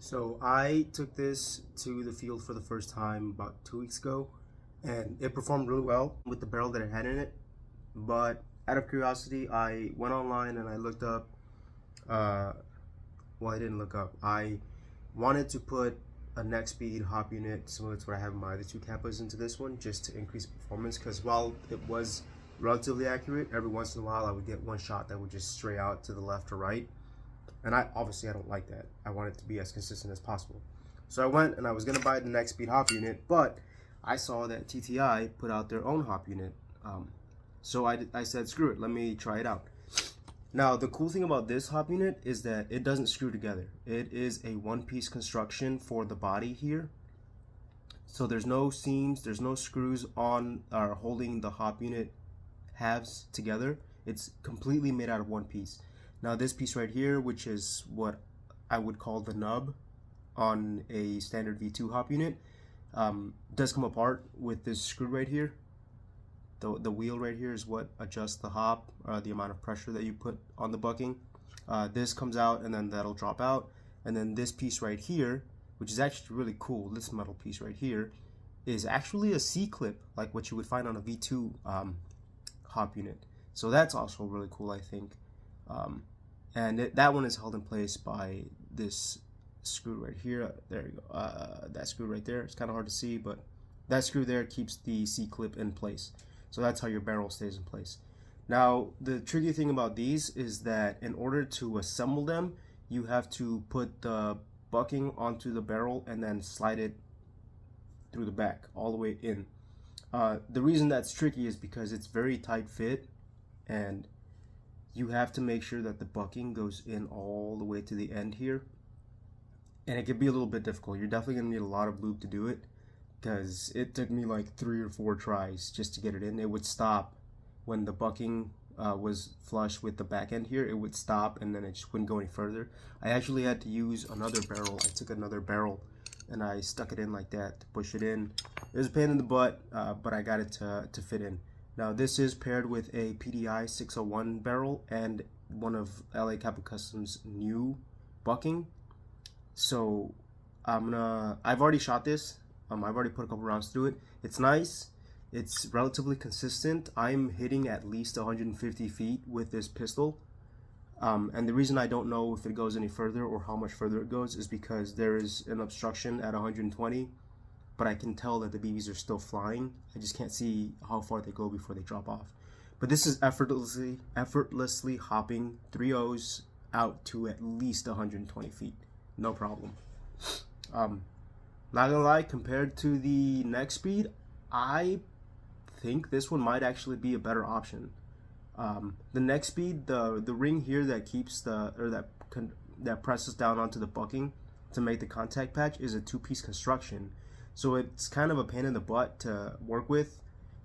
So I took this to the field for the first time about 2 weeks ago, and it performed really well with the barrel that it had in it. But out of curiosity, I went online and I looked up, well, I didn't look up. I wanted to put a neck speed hop unit similar to what I have in my other two Kappas into this one, just to increase performance, because while it was relatively accurate, every once in a while I would get one shot that would just stray out to the left or right. And I don't like that. I want it to be as consistent as possible. So I went and I was gonna buy the next speed hop unit, but I saw that TTI put out their own hop unit. So I said, screw it, let me try it out. Now, the cool thing about this hop unit is that it doesn't screw together. It is a one-piece construction for the body here. So there's no seams, there's no screws on or holding the hop unit halves together. It's completely made out of one piece. Now this piece right here, which is what I would call the nub on a standard V2 hop unit, does come apart with this screw right here. The wheel right here is what adjusts the hop, the amount of pressure that you put on the bucking. This comes out and then that'll drop out. And then this piece right here, which is actually really cool, this metal piece right here, is actually a C-clip, like what you would find on a V2 hop unit. So that's also really cool, I think. And that one is held in place by this screw right here. There you go. That screw right there. It's kind of hard to see, but that screw there keeps the C-clip in place. So that's how your barrel stays in place. Now, the tricky thing about these is that in order to assemble them, you have to put the bucking onto the barrel and then slide it through the back all the way in. The reason that's tricky is because it's very tight fit, and you have to make sure that the bucking goes in all the way to the end here, and it can be a little bit difficult. You're definitely gonna need a lot of lube to do it, because it took me like 3 or 4 tries just to get it in. It would stop when the bucking was flush with the back end here. It would stop and then it just wouldn't go any further. I actually had to use another barrel. I took another barrel and I stuck it in like that to push it in. It was a pain in the butt, but I got it to fit in. Now this is paired with a PDI 601 barrel and one of LA Capa Custom's new bucking. So I've already shot this. I've already put a couple rounds through it. It's nice. It's relatively consistent. I'm hitting at least 150 feet with this pistol. And the reason I don't know if it goes any further or how much further it goes is because there is an obstruction at 120. But I can tell that the BBs are still flying. I just can't see how far they go before they drop off. But this is effortlessly hopping 3.0s out to at least 120 feet. No problem. Not gonna lie, compared to the neck speed, I think this one might actually be a better option. The neck speed, the ring here that keeps that presses down onto the bucking to make the contact patch is a 2-piece construction. So it's kind of a pain in the butt to work with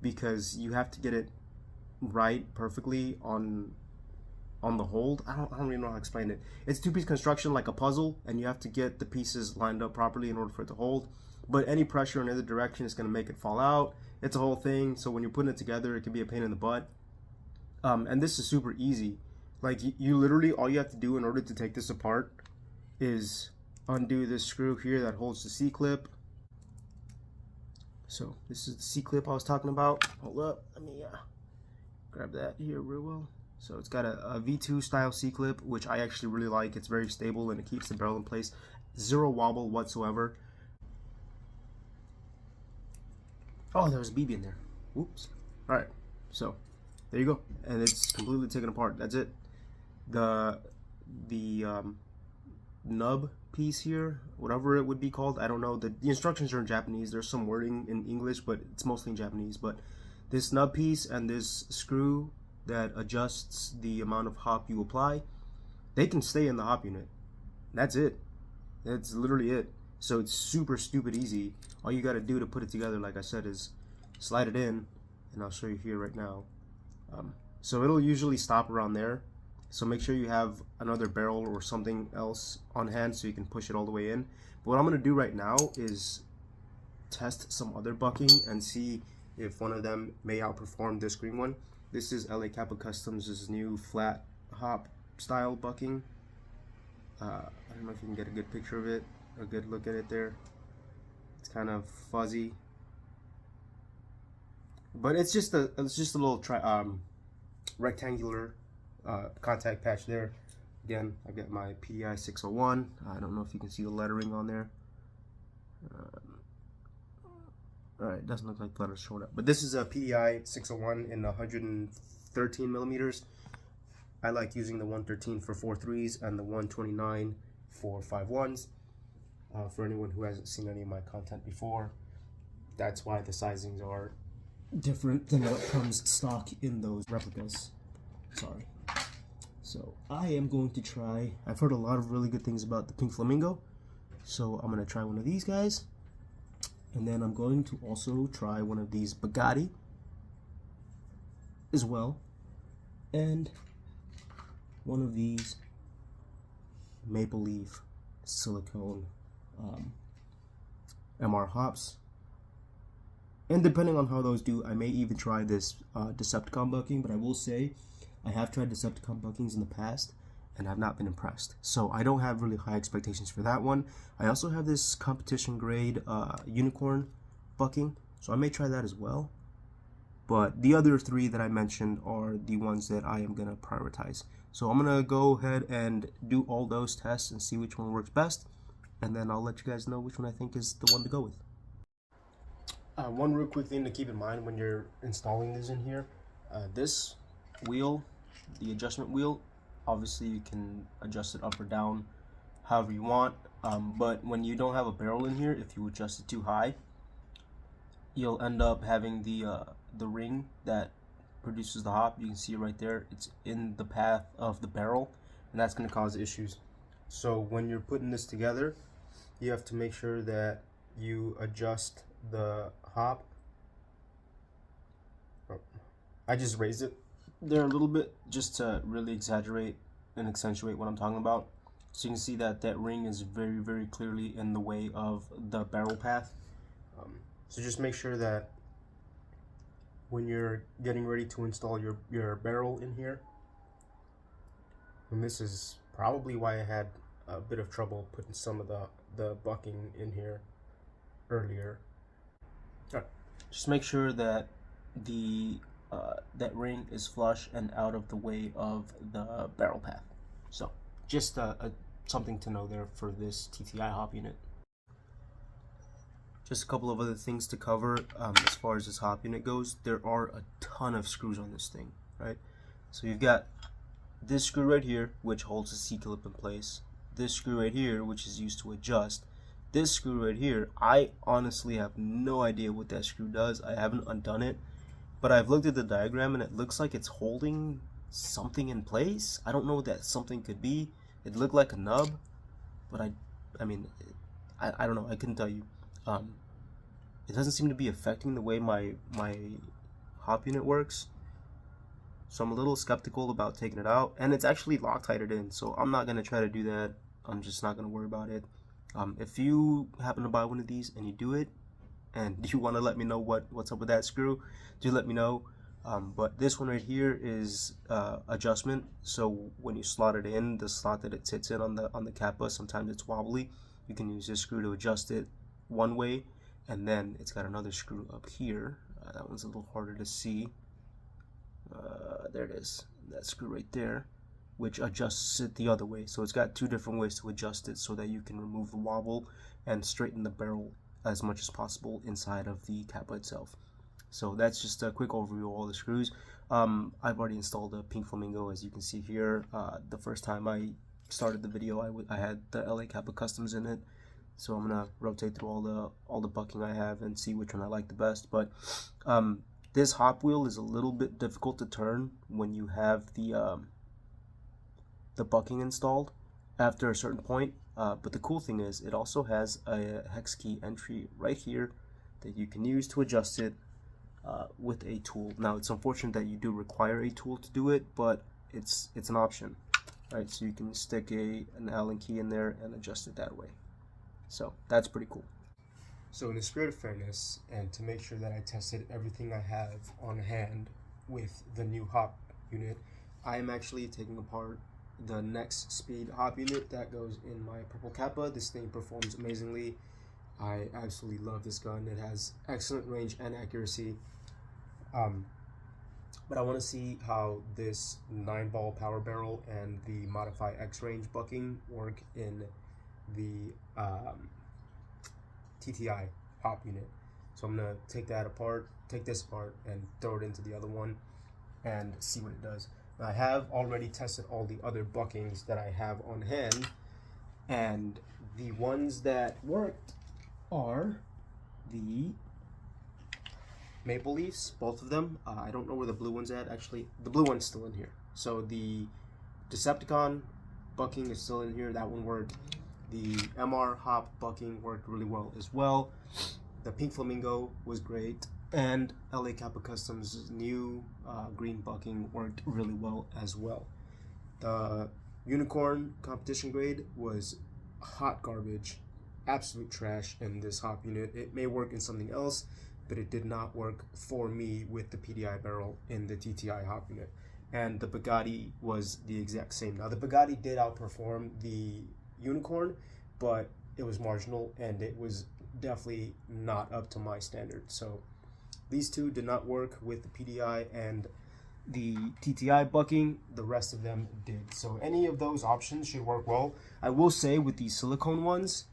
because you have to get it right perfectly on the hold. I don't even know how to explain it. It's 2-piece construction like a puzzle, and you have to get the pieces lined up properly in order for it to hold. But any pressure in either direction is going to make it fall out. It's a whole thing. So when you're putting it together, it can be a pain in the butt. And this is super easy. Like you literally, all you have to do in order to take this apart is undo this screw here that holds the C-clip. So this is the C-clip I was talking about. Hold up, let me grab that here real well. So it's got a V2 style C-clip, which I actually really like. It's very stable and it keeps the barrel in place. Zero wobble whatsoever. Oh, there was a BB in there. Whoops. Alright, so there you go. And it's completely taken apart. That's it. The nub piece here, whatever it would be called, I don't know. The instructions are in Japanese. There's some wording in English, but it's mostly in Japanese. But this nub piece and this screw that adjusts the amount of hop you apply, they can stay in the hop unit. That's it. That's literally it. So it's super stupid easy. All you got to do to put it together, like I said, is slide it in, and I'll show you here right now. So it'll usually stop around there. So make sure you have another barrel or something else on hand so you can push it all the way in. But what I'm going to do right now is test some other bucking and see if one of them may outperform this green one. This is LA Capa Customs' new flat hop style bucking. I don't know if you can get a good picture of it. a good look at it there. It's kind of fuzzy, but it's just a little rectangular contact patch there. Again, I got my TTI 601. I don't know if you can see the lettering on there. Alright, doesn't look like the letters showing up. But this is a TTI 601 in 113 millimeters. I like using the 113 for 4.3s and the 129 for 5.1s. For anyone who hasn't seen any of my content before, that's why the sizings are different than what comes stock in those replicas. Sorry. So I am going to try, I've heard a lot of really good things about the Pink Flamingo, so I'm going to try one of these guys, and then I'm going to also try one of these Bugatti as well, and one of these Maple Leaf silicone MR hops. And depending on how those do, I may even try this Decepticon bucking, but I will say I have tried Decepticon buckings in the past and have not been impressed. So I don't have really high expectations for that one. I also have this competition grade unicorn bucking, so I may try that as well. But the other three that I mentioned are the ones that I am going to prioritize. So I'm going to go ahead and do all those tests and see which one works best. And then I'll let you guys know which one I think is the one to go with. One real quick thing to keep in mind when you're installing this in here. This wheel, the adjustment wheel, obviously you can adjust it up or down however you want. But when you don't have a barrel in here, if you adjust it too high, you'll end up having the ring that produces the hop. You can see it right there. It's in the path of the barrel, and that's going to cause issues. So when you're putting this together, you have to make sure that you adjust the hop. I just raised it there a little bit just to really exaggerate and accentuate what I'm talking about. So you can see that that ring is very, very clearly in the way of the barrel path. So just make sure that when you're getting ready to install your barrel in here, and this is probably why I had a bit of trouble putting some of the bucking in here earlier. All right. Just make sure that that ring is flush and out of the way of the barrel path. So just something to know there for this TTI hop unit. Just a couple of other things to cover as far as this hop unit goes. There are a ton of screws on this thing, right? So you've got this screw right here, which holds the C-clip in place. This screw right here, which is used to adjust. This screw right here, I honestly have no idea what that screw does. I haven't undone it, but I've looked at the diagram and it looks like it's holding something in place. I don't know what that something could be. It looked like a nub, but I mean, I don't know. I couldn't tell you. It doesn't seem to be affecting the way my hop unit works, so I'm a little skeptical about taking it out. And it's actually Loctited in, so I'm not gonna try to do that. I'm just not gonna worry about it. If you happen to buy one of these and you do it, and you want to let me know what's up with that screw, do let me know. But this one right here is adjustment. So when you slot it in, the slot that it sits in on the Capa, sometimes it's wobbly. You can use this screw to adjust it one way, and then it's got another screw up here. That one's a little harder to see. There it is, that screw right there, which adjusts it the other way. So it's got two different ways to adjust it so that you can remove the wobble and straighten the barrel as much as possible inside of the Capa itself. So that's just a quick overview of all the screws. I've already installed a Pink Flamingo, as you can see here. The first time I started the video, I had the LA Capa Customs in it. So I'm gonna rotate through all the bucking I have and see which one I like the best. But this hop wheel is a little bit difficult to turn when you have the bucking installed after a certain point. But the cool thing is it also has a hex key entry right here that you can use to adjust it with a tool. Now it's unfortunate that you do require a tool to do it, but it's an option, right? So you can stick an Allen key in there and adjust it that way. So that's pretty cool. So in the spirit of fairness, and to make sure that I tested everything I have on hand with the new hop unit, I am actually taking apart the next speed hop unit that goes in my purple Kappa. This thing performs amazingly. I absolutely love this gun. It has excellent range and accuracy. But I want to see how this 9-ball power barrel and the Modify X range bucking work in the TTI hop unit. So I'm gonna take this apart and throw it into the other one and see what it does. Now, I have already tested all the other buckings that I have on hand, and the ones that worked are the Maple Leafs, both of them. I don't know where the blue one's at. Actually, the blue one's still in here. So the Decepticon bucking is still in here. That one worked. The MR hop bucking worked really well as well. The Pink Flamingo was great. And LA Kappa Customs' new green bucking worked really well as well. The Unicorn competition grade was hot garbage, absolute trash in this hop unit. It may work in something else, but it did not work for me with the PDI barrel in the TTI hop unit. And the Bugatti was the exact same. Now, the Bugatti did outperform the Unicorn, but it was marginal and it was definitely not up to my standard. So these two did not work with the PDI and the TTI bucking. The rest of them did. So any of those options should work well. I will say with these silicone ones,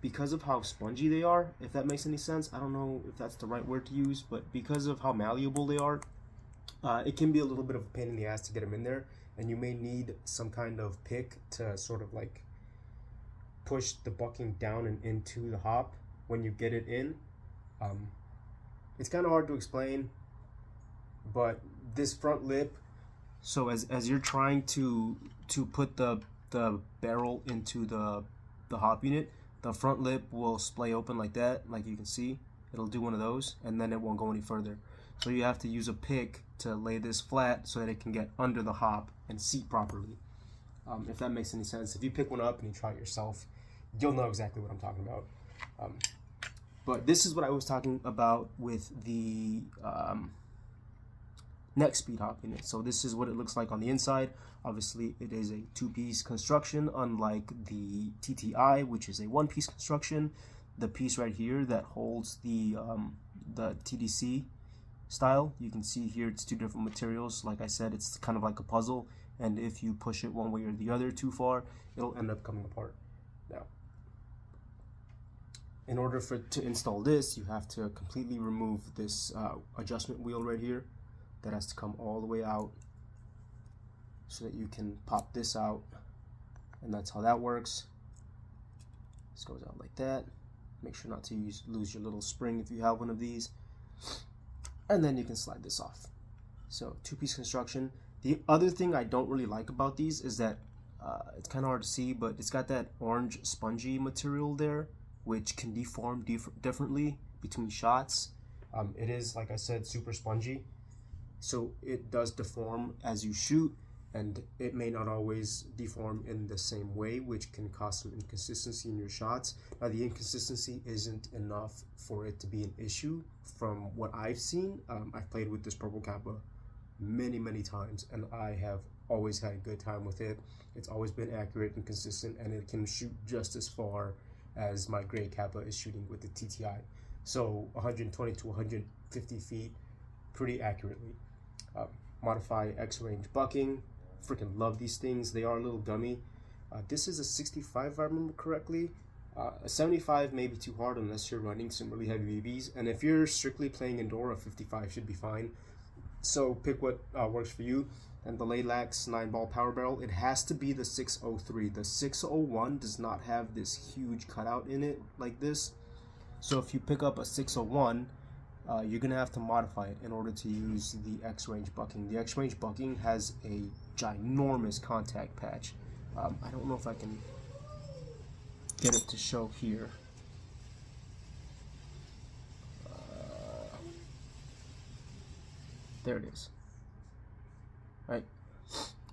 because of how spongy they are, if that makes any sense, I don't know if that's the right word to use, but because of how malleable they are, it can be a little bit of a pain in the ass to get them in there, and you may need some kind of pick to sort of like push the bucking down and into the hop when you get it in. It's kind of hard to explain, but this front lip, so as you're trying to put the barrel into the hop unit, the front lip will splay open like that, like you can see. It'll do one of those, and then it won't go any further. So you have to use a pick to lay this flat so that it can get under the hop and seat properly. If that makes any sense. If you pick one up and you try it yourself, you'll know exactly what I'm talking about. But this is what I was talking about with the next speed hop unit. So this is what it looks like on the inside. Obviously, it is a two-piece construction, unlike the TTI, which is a one-piece construction. The piece right here that holds the TDC style, you can see here it's two different materials. Like I said, it's kind of like a puzzle, and if you push it one way or the other too far, it'll end up coming apart. Now, in order to install this, you have to completely remove this adjustment wheel right here. That has to come all the way out so that you can pop this out, and that's how that works. This goes out like that. Make sure not to lose your little spring if you have one of these, and then you can slide this off. So two-piece construction. The other thing I don't really like about these is that it's kind of hard to see, but it's got that orange spongy material there, which can deform differently between shots. It is, like I said, super spongy, so it does deform as you shoot, and it may not always deform in the same way, which can cause some inconsistency in your shots. Now, the inconsistency isn't enough for it to be an issue from what I've seen. I've played with this purple Kappa many times, and I have always had a good time with it. It's always been accurate and consistent, and it can shoot just as far as my gray Kappa is shooting with the TTI. So 120 to 150 feet pretty accurately. Modify X range bucking. Freaking love these things. They are a little gummy. This is a 65 if I remember correctly. A 75 may be too hard unless you're running some really heavy BBs, and if you're strictly playing indoor, a 55 should be fine. So pick what works for you. And the Laylax 9-ball power barrel, it has to be the 603. The 601 does not have this huge cutout in it like this. So if you pick up a 601, you're gonna have to modify it in order to use the X-range bucking. The X-range bucking has a ginormous contact patch. I don't know if I can get it to show here. There it is. Right?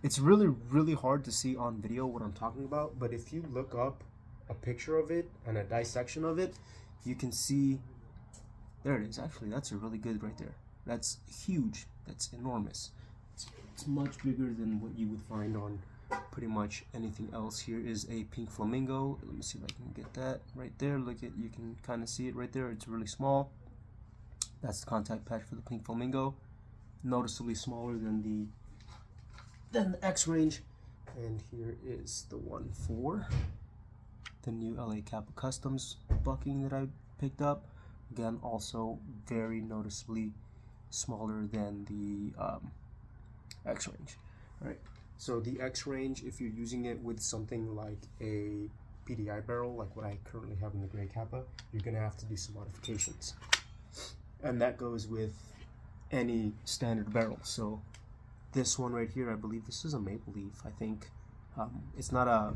It's really hard to see on video what I'm talking about, but if you look up a picture of it and a dissection of it, you can see, there it is. Actually, that's a really good right there. That's huge. That's enormous. It's much bigger than what you would find on pretty much anything else. Here is a pink flamingo. Let me see if I can get that right there. Look at, you can kind of see it right there. It's really small. That's the contact patch for the pink flamingo. Noticeably smaller than the X range. And here is the one for the new LA Capa Customs bucking that I picked up. Again, also very noticeably smaller than the X range. All right. So the X range, if you're using it with something like a PDI barrel, like what I currently have in the gray Kappa, you're gonna have to do some modifications, and that goes with any standard barrel. So this one right here, I believe this is a maple leaf. I think it's not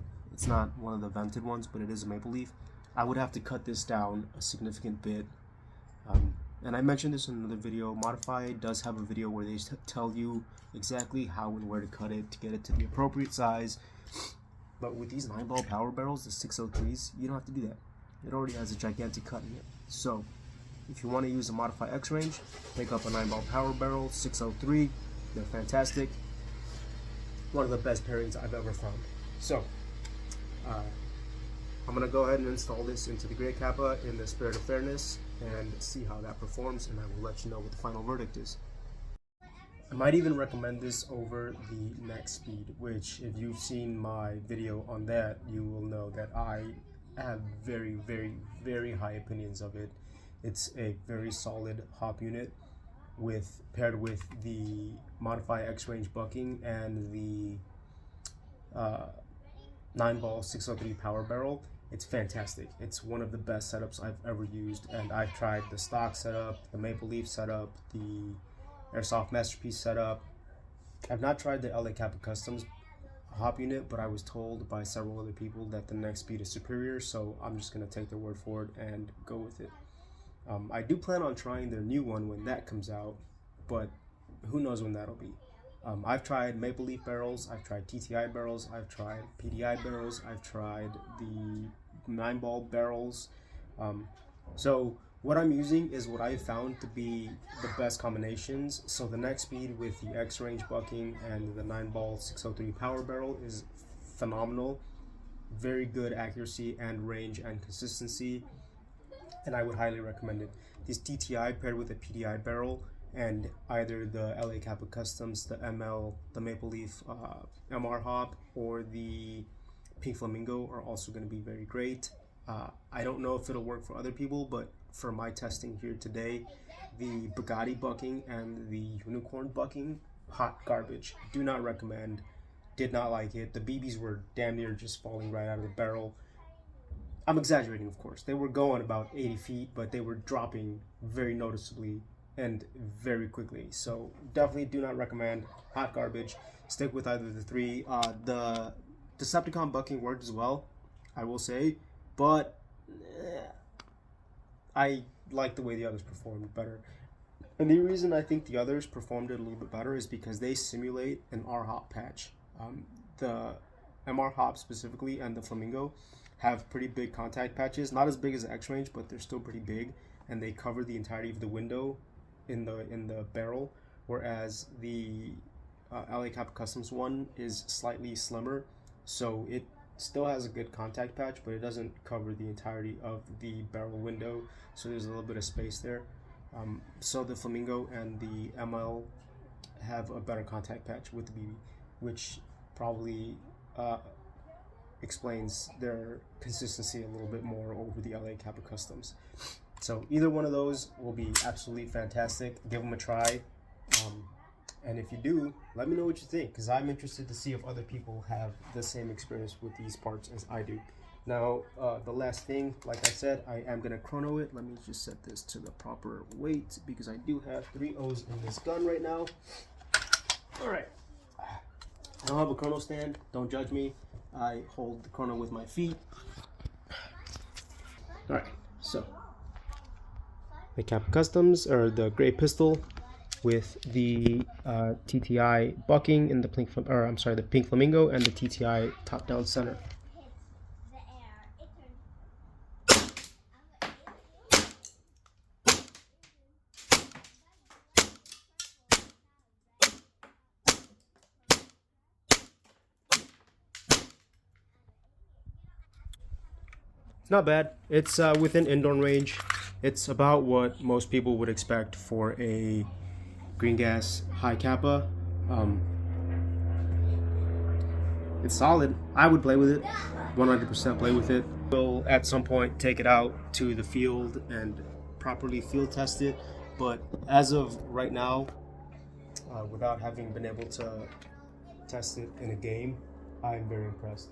one of the vented ones, but it is a maple leaf. I would have to cut this down a significant bit. And I mentioned this in another video. Modify does have a video where they tell you exactly how and where to cut it to get it to the appropriate size. But with these 9-ball power barrels, the 603s, you don't have to do that. It already has a gigantic cut in it. So if you want to use a Modify X range, pick up a 9-ball power barrel, 603. They're fantastic. One of the best pairings I've ever found. So I'm going to go ahead and install this into the gray Kappa in the spirit of fairness and see how that performs, and I will let you know what the final verdict is. I might even recommend this over the next speed, which if you've seen my video on that, you will know that I have very, very, very high opinions of it. It's a very solid hop unit paired with the Modify X range bucking and the 9-ball 603 power barrel. It's fantastic. It's one of the best setups I've ever used, and I've tried the stock setup, the maple leaf setup, the Airsoft Masterpiece setup. I've not tried the LA Capa Customs hop unit, but I was told by several other people that the next speed is superior, so I'm just going to take their word for it and go with it. I do plan on trying their new one when that comes out, but who knows when that'll be. I've tried maple leaf barrels, I've tried TTI barrels, I've tried PDI barrels, I've tried the 9-ball barrels. So what I'm using is what I found to be the best combinations. So the next speed with the X range bucking and the 9-ball 603 power barrel is phenomenal. Very good accuracy and range and consistency, and I would highly recommend it. This TTI paired with a PDI barrel and either the LA Capa Customs, the ML, the Maple Leaf MR Hop, or the Pink Flamingo are also going to be very great. I don't know if it'll work for other people, but for my testing here today, the Bugatti bucking and the Unicorn bucking, hot garbage. Do not recommend. Did not like it. The BBs were damn near just falling right out of the barrel. I'm exaggerating, of course. They were going about 80 feet, but they were dropping very noticeably and very quickly. So definitely do not recommend. Hot garbage. Stick with either the three. The Decepticon bucking worked as well, I will say, but I like the way the others performed better. And the reason I think the others performed it a little bit better is because they simulate an R-hop patch. The MR hop specifically and the Flamingo have pretty big contact patches, not as big as the X range, but they're still pretty big, and they cover the entirety of the window in the barrel, whereas the LA Capa Customs one is slightly slimmer, so it still has a good contact patch, but it doesn't cover the entirety of the barrel window, so there's a little bit of space there. So the Flamingo and the ML have a better contact patch with the BB, which probably explains their consistency a little bit more over the LA Capa Customs. So either one of those will be absolutely fantastic. Give them a try. And if you do, let me know what you think, because I'm interested to see if other people have the same experience with these parts as I do. Now, the last thing, like I said, I am going to chrono it. Let me just set this to the proper weight, because I do have 3 O's in this gun right now. All right. I don't have a chrono stand. Don't judge me. I hold the chrono with my feet. All right, so the Capa Customs, or the gray pistol, with the TTI bucking and the the Pink Flamingo and the TTI top-down center. It's not bad. It's within indoor range. It's about what most people would expect for a green gas Hi Capa. It's solid. I would play with it. 100% play with it. We'll at some point take it out to the field and properly field test it. But as of right now, without having been able to test it in a game, I'm very impressed.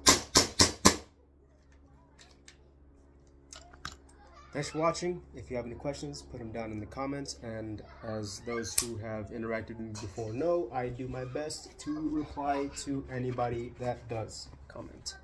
Thanks for watching. If you have any questions, put them down in the comments. And as those who have interacted with me before know, I do my best to reply to anybody that does comment.